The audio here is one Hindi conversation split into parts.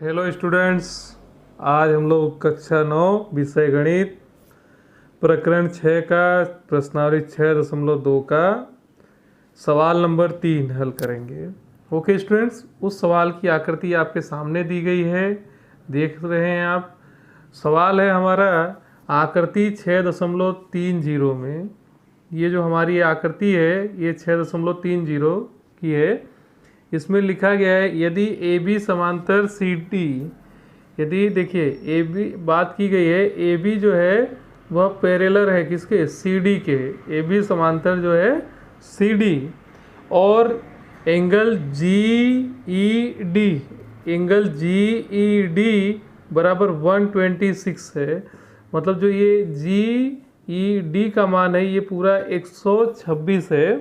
हेलो स्टूडेंट्स, आज हम लोग कक्षा 9 विषय गणित प्रकरण 6 का प्रश्नावली 6.2 का सवाल नंबर 3 हल करेंगे। ओके स्टूडेंट्स, उस सवाल की आकृति आपके सामने दी गई है, देख रहे हैं आप। सवाल है हमारा आकृति 6.30 में। ये जो हमारी आकृति है ये 6.30 की है। इसमें लिखा गया है यदि ए बी समांतर सी डी, यदि देखिए ए बी बात की गई है, ए बी जो है वह पैरेलल है किसके, सी डी के। ए बी समांतर जो है सी डी, और angle G E D, angle G E D बराबर 126 है। मतलब जो ये जी ई डी का मान है ये पूरा 126 है।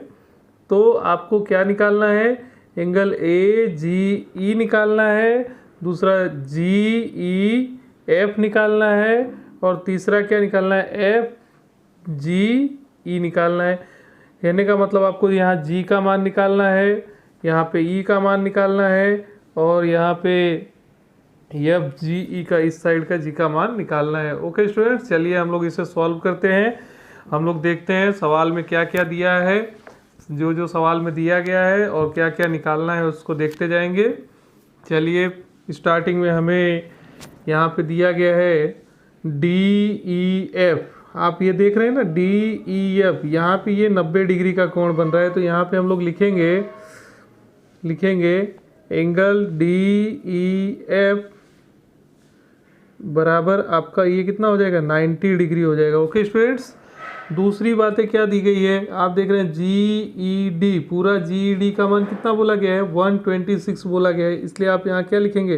तो आपको क्या निकालना है, एंगल ए जी ई निकालना है, दूसरा जी ई एफ निकालना है, और तीसरा क्या निकालना है, एफ जी ई निकालना है। कहने का मतलब आपको यहाँ जी का मान निकालना है, यहाँ पे ई का मान निकालना है, और यहाँ पे एफ जी ई का इस साइड का जी का मान निकालना है। ओके स्टूडेंट्स, चलिए हम लोग इसे सॉल्व करते हैं। हम लोग देखते हैं सवाल में क्या क्या दिया है, जो जो सवाल में दिया गया है और क्या क्या निकालना है उसको देखते जाएंगे। चलिए, स्टार्टिंग में हमें यहाँ पे दिया गया है डी ई एफ। आप ये देख रहे हैं ना, डी ई एफ, यहाँ पे ये 90 डिग्री का कोण बन रहा है। तो यहाँ पे हम लोग लिखेंगे एंगल डी ई एफ बराबर आपका ये कितना हो जाएगा, 90 डिग्री हो जाएगा। ओके स्टूडेंट्स, दूसरी बातें क्या दी गई है, आप देख रहे हैं जी ई डी, पूरा जी ई डी का मान कितना बोला गया है, 126 बोला गया है। इसलिए आप यहाँ क्या लिखेंगे,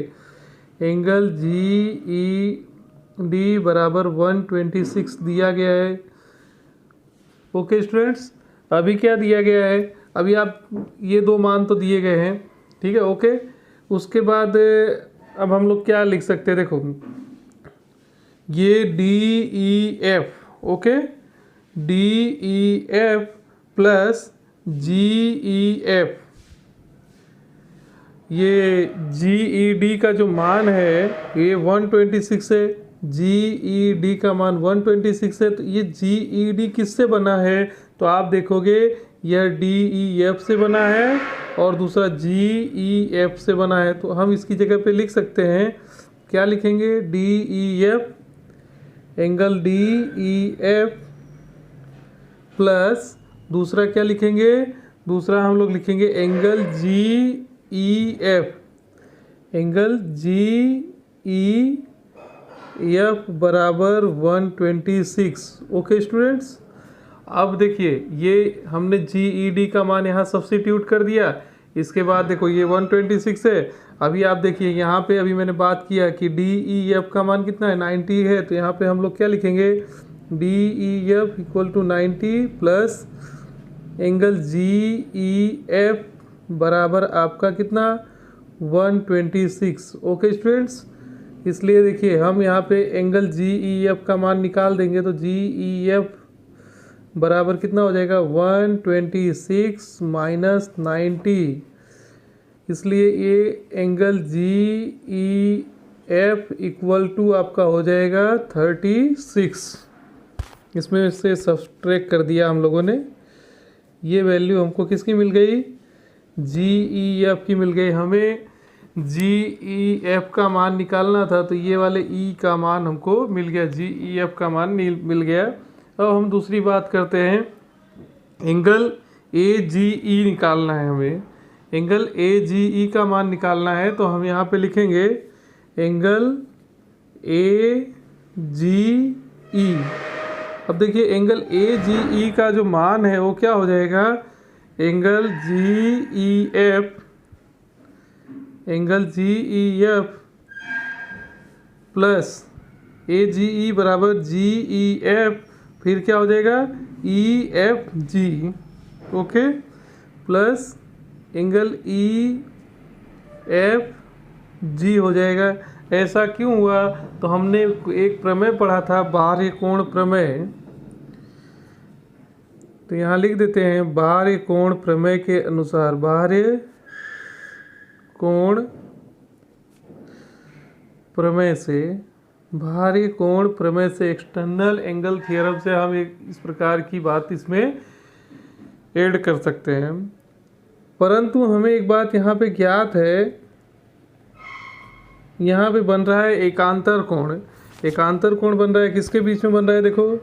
एंगल जी ई डी बराबर 126 दिया गया है। ओके स्टूडेंट्स, अभी क्या दिया गया है, अभी आप ये दो मान तो दिए गए हैं, ठीक है। ओके, उसके बाद अब हम लोग क्या लिख सकते हैं, देखो ये D E F, okay, D E F plus G E F, ये जी ई डी का जो मान है ये 126 है, जी ई डी का मान 126 है। तो ये जी ई डी किससे बना है, तो आप देखोगे यह डी ई एफ से बना है और दूसरा जी ई एफ से बना है। तो हम इसकी जगह पे लिख सकते हैं, क्या लिखेंगे, D E F, angle D E F plus दूसरा क्या लिखेंगे, दूसरा हम लोग लिखेंगे angle G E F, angle G E F बराबर 126। ओके स्टूडेंट्स, अब देखिए ये हमने जी ई डी का मान यहाँ सब्स्टिट्यूट कर दिया। इसके बाद देखो ये 126 है। अभी आप देखिए यहाँ पे अभी मैंने बात किया कि डी ई एफ का मान कितना है, 90 है। तो यहाँ पे हम लोग क्या लिखेंगे, D E F equal to 90 plus angle G E F बराबर आपका कितना, 126। ओके स्टूडेंट्स, इसलिए देखिए हम यहाँ पे एंगल जी ई एफ का मान निकाल देंगे तो जी ई एफ बराबर कितना हो जाएगा, 126 माइनस 90। इसलिए ये angle G E F equal to आपका हो जाएगा 36। इसमें से सब्सट्रैक्ट कर दिया हम लोगों ने। ये वैल्यू हमको किसकी मिल गई, जी ई एफ की मिल गई। हमें जी ई एफ का मान निकालना था, तो ये वाले ई का मान हमको मिल गया, जी ई एफ का मान मिल गया। अब हम दूसरी बात करते हैं, एंगल ए जी ई निकालना है हमें। एंगल ए जी ई का मान निकालना है तो हम यहाँ पे लिखेंगे एंगल ए जी ई। अब देखिए एंगल ए जी ई का जो मान है वो क्या हो जाएगा, angle G E F, angle G E F plus A G E बराबर जी ई एफ, फिर क्या हो जाएगा, E F G, okay, plus angle E F G हो जाएगा। ऐसा क्यों हुआ, तो हमने एक प्रमेय पढ़ा था, बाह्य कोण प्रमेय। तो यहाँ लिख देते हैं, बाह्य कोण प्रमेय के अनुसार, बाह्य कोण प्रमेय से, बाहरी कोण प्रमेय से, एक्सटर्नल एंगल थ्योरम से हम एक इस प्रकार की बात इसमें ऐड कर सकते हैं। परंतु हमें एक बात यहाँ पे ज्ञात है, यहाँ पे बन रहा है एकांतर कोण। एकांतर कोण बन रहा है, किसके बीच में बन रहा है? देखो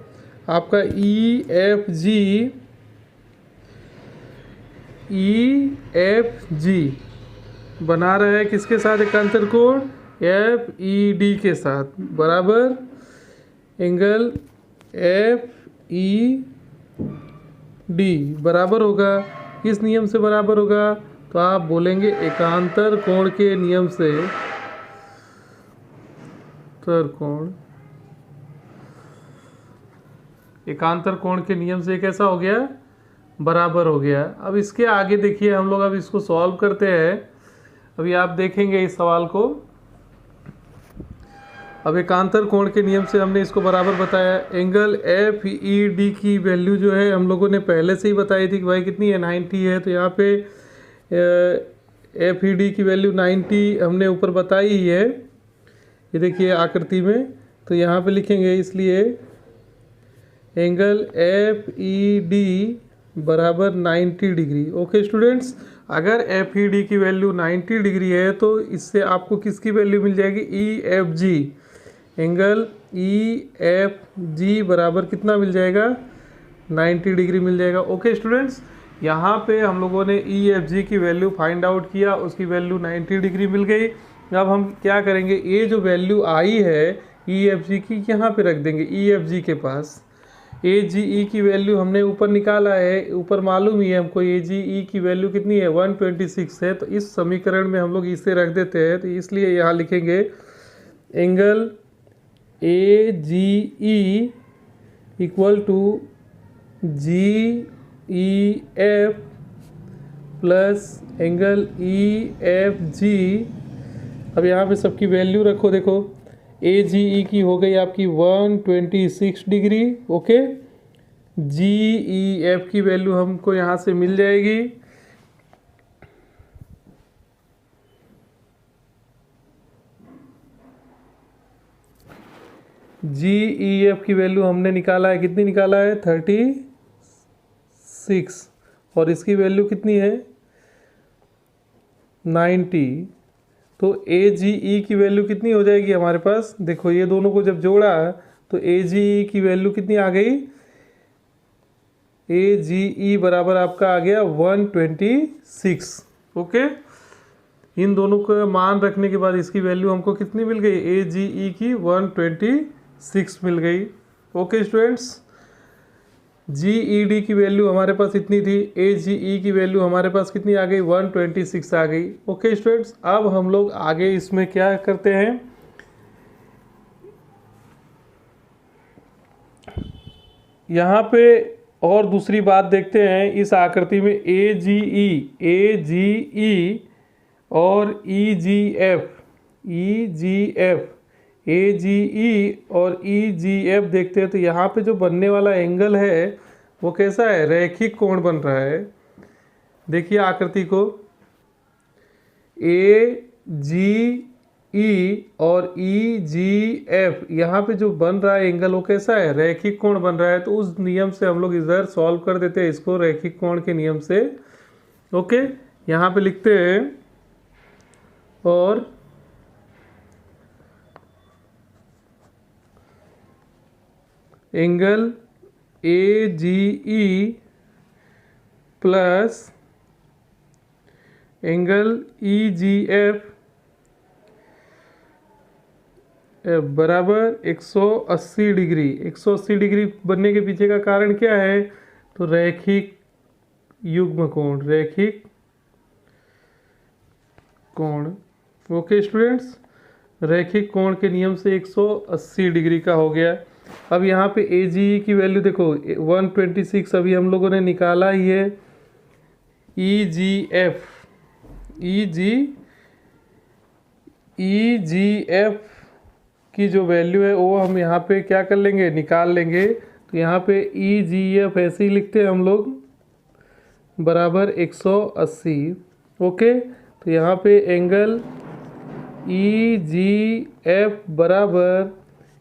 आपका EFG बना रहा है किसके साथ एकांतर कोण? FED के साथ, बराबर एंगल FED बराबर होगा, किस नियम से बराबर होगा? तो आप बोलेंगे एकांतर कोण के नियम से, एकांतर कोण के नियम से कैसा हो गया? बराबर हो गया। अब इसके आगे देखिए हम लोग अब इसको सॉल्व करते हैं। अभी आप देखेंगे इस सवाल को। अब एकांतर कोण के नियम से हमने इसको बराबर बताया। एंगल FED की वैल्यू जो है हम लोगों ने पहले से ही बताई थी कि भाई कितनी है? 90 है। तो यहाँ पे FED की वैल्यू 90 हमने ऊपर बताई ही है, ये देखिए आकृति में। तो यहाँ पे लिखेंगे, इसलिए एंगल FED बराबर 90 डिग्री। ओके स्टूडेंट्स, अगर FED की वैल्यू 90 डिग्री है तो इससे आपको किसकी वैल्यू मिल जाएगी? EFG। एंगल EFG बराबर कितना मिल जाएगा? 90 डिग्री मिल जाएगा। ओके स्टूडेंट्स, यहाँ पे हम लोगों ने EFG की वैल्यू फाइंड आउट किया, उसकी वैल्यू 90 डिग्री मिल गई। अब हम क्या करेंगे, ये जो वैल्यू आई है EFG की यहाँ पे रख देंगे EFG के पास। AGE की वैल्यू हमने ऊपर निकाला है, ऊपर मालूम ही है हमको AGE की वैल्यू कितनी है? 126 है। तो इस समीकरण में हम लोग इसे रख देते हैं। तो इसलिए यहाँ लिखेंगे angle AGE equal to GEF plus angle EFG। अब यहाँ पे सबकी वैल्यू रखो। देखो AGE की हो गई आपकी 126 डिग्री। ओके, GEF की वैल्यू हमको यहाँ से मिल जाएगी GEF की वैल्यू हमने निकाला है, कितनी निकाला है? 36। और इसकी वैल्यू कितनी है? 90। तो AGE की वैल्यू कितनी हो जाएगी हमारे पास? देखो ये दोनों को जब जोड़ा तो AGE की वैल्यू कितनी आ गई? AGE बराबर आपका आ गया 126। ओके, इन दोनों को मान रखने के बाद इसकी वैल्यू हमको कितनी मिल गई? AGE की 126 मिल गई। ओके स्टूडेंट्स, GED की वैल्यू हमारे पास इतनी थी, AGE की वैल्यू हमारे पास कितनी आ गई? 126 आ गई। ओके स्टूडेंट्स, अब हम लोग आगे इसमें क्या करते हैं, यहाँ पे और दूसरी बात देखते हैं। इस आकृति में AGE और AGE और EGF देखते हैं। तो यहाँ पे जो बनने वाला एंगल है वो कैसा है? रैखिक कोण बन रहा है। देखिए आकृति को, AGE और EGF यहाँ पे जो बन रहा है एंगल वो कैसा है? रैखिक कोण बन रहा है। तो उस नियम से हम लोग इधर सॉल्व कर देते हैं इसको, रैखिक कोण के नियम से। ओके, यहाँ पे लिखते हैं, और angle AGE plus angle EGF बराबर 180 डिग्री। 180 डिग्री बनने के पीछे का कारण क्या है? तो रैखिक युग्म कोण, रैखिक कोण। ओके स्टूडेंट्स, रैखिक कोण के नियम से 180 डिग्री का हो गया। अब यहाँ पे AGE की वैल्यू देखो 126 अभी हम लोगों ने निकाला ही है। EGF की जो वैल्यू है वो हम यहाँ पे क्या कर लेंगे? निकाल लेंगे। तो यहाँ पे EGF ऐसे ही लिखते हैं हम लोग, बराबर 180। ओके, तो यहाँ पे एंगल ई जी एफ बराबर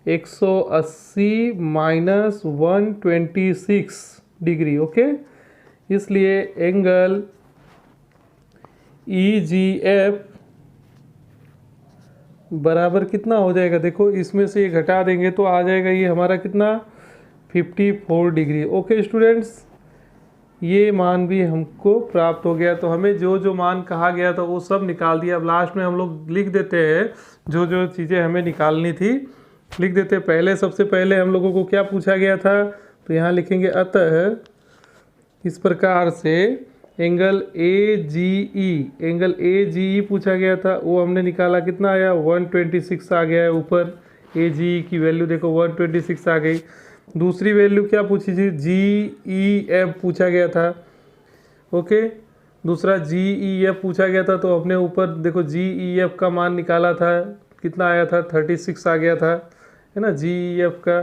180 माइनस 126 डिग्री। ओके, इसलिए एंगल ई जी एफ बराबर कितना हो जाएगा, देखो इसमें से ये घटा देंगे तो आ जाएगा ये हमारा कितना 54 डिग्री। ओके स्टूडेंट्स, ये मान भी हमको प्राप्त हो गया। तो हमें जो जो मान कहा गया था वो सब निकाल दिया। अब लास्ट में हम लोग लिख देते हैं जो जो चीज़ें हमें निकालनी थी, लिख देते हैं। पहले सबसे पहले हम लोगों को क्या पूछा गया था, तो यहाँ लिखेंगे अतः इस प्रकार से angle A G E, angle A G ई पूछा गया था, वो हमने निकाला, कितना आया 126 आ गया है ऊपर। ए जी ई की वैल्यू देखो 126 आ गई। दूसरी वैल्यू क्या पूछी थी, जी ई एफ पूछा गया था। ओके, दूसरा जी ई एफ पूछा गया था, तो हमने ऊपर देखो जी ई एफ का मान निकाला था, कितना आया था 36 आ गया था, है ना, जी ई एफ का।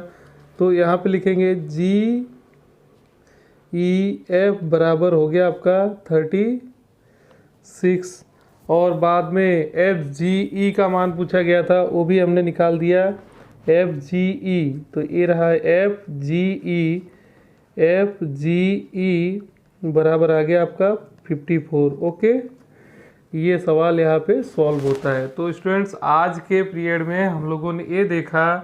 तो यहाँ पे लिखेंगे जी ई एफ बराबर हो गया आपका 36, और बाद में एफ जी ई का मान पूछा गया था, वो भी हमने निकाल दिया एफ जी ई। तो ये रहा एफ जी ई, एफ जी ई बराबर आ गया आपका 54। ओके, ये सवाल यहाँ पे सॉल्व होता है। तो स्टूडेंट्स, आज के पीरियड में हम लोगों ने ये देखा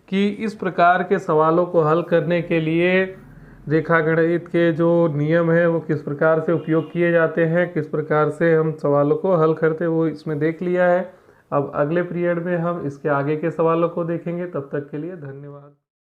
कि इस प्रकार के सवालों को हल करने के लिए रेखागणित के जो नियम है वो किस प्रकार से उपयोग किए जाते हैं, किस प्रकार से हम सवालों को हल करते हैं, वो इसमें देख लिया है। अब अगले पीरियड में हम इसके आगे के सवालों को देखेंगे। तब तक के लिए धन्यवाद।